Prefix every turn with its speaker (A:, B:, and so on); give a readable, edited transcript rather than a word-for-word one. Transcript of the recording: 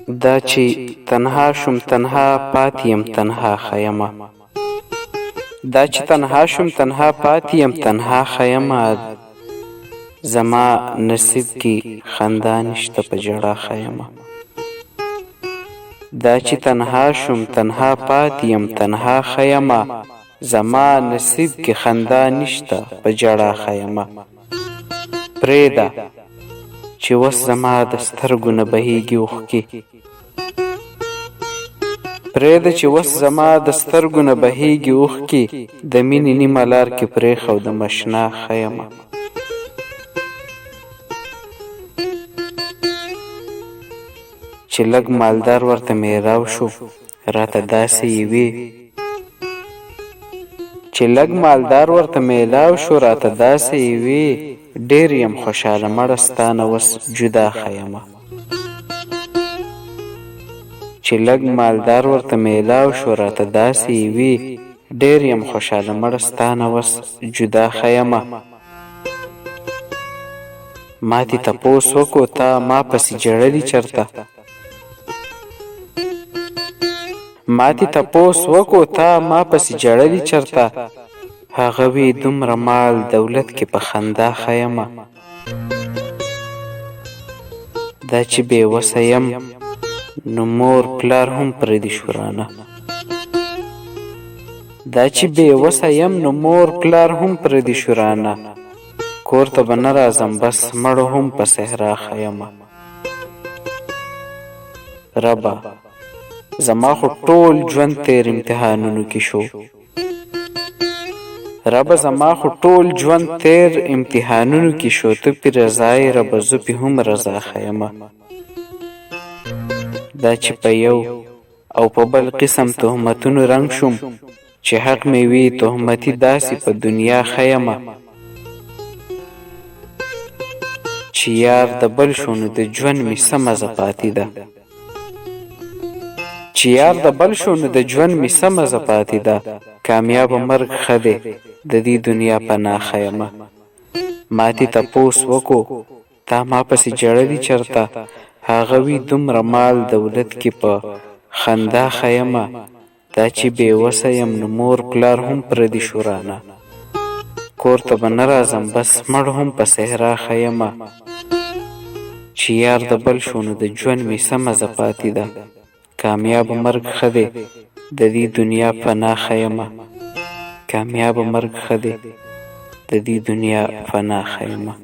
A: دا چې تنها شم تنها پاتې یم تنها ښیمه دا چې تنها شم تنها پاتې یم تنها ښیمه زما نصیب کې خندا نشته په ژړا ښیمه دا چې تنها شم تنها پاتې یم تنها ښیمه زما نصیب کې خندا نشته په ژړا ښیمه پرېږده چې وس زما د سترګو نه بهیږي اوښکې پرېږده چې وس زما د سترګو نه بهیږي اوښکې د مینې نیمه لار کې پرېښودمه شنه ښیمه چې لږ مالدار ورته میراو شو راته داسې یوې چې لږ مالدار ورته میلاو شو راته داسې یوې ډېر یم خوشحاله مړه ستا نه اوس جدا ښیمه چې لږ مالدار ورته میلاو شو راته داسې یوې ډېر یم خوشحاله مړه ستا نه اوس جدا ښیمه ما دې تپوس وکړو تا ما پسې ژړلي چېرته ما دې تپوس وکړو تا ما پسې ژړلي چېرته هغه وی دومره مال دولت کې په خندا ښیمه دا چې بې وسه یم نو مور پلار هم پردي شو رانه دا چې بې وسه یم نو مور پلار هم پردي شو رانه کور ته به نه راځم بس مړو هم په صحرا ښیمه ربه زما خو ټول ژوند تېر امتحانونو کې شو ربه زما خو ټول ژوند تېر امتحانونو کې شو ته پې رضا یې ربه زه پې هم رضا ښیمه دا چې په یو او په بل قسم تهمتونو رنګ شوم چې حق مې وي تهمتي داسې په دنیا ښیمه چې یار د بل شو نو د ژوند مې څه مزه پاتې ده چې یار د بل شو نو د ژوند مې څه مزه پاتې ده کامیابه مرګ ښه دی د دې دنیا پناه ښیمه ما دې تپوس وکړو تا ما پسې ژړلي چېرته هغه وي دومره مال دولت کې په خندا ښیمه دا چې بې وسه یم نو مور پلار هم پردي شو رانه کور ته به نه راځم بس مړ هم په صحرا ښیمه چې یار د بل شو نو د ژوند مې څه مزه پاتې ده کامیابه مرګ ښه دی د دې دنیا پناه ښیمه کامیابه مرګ ښه دی د دې دنیا پناه ښیمه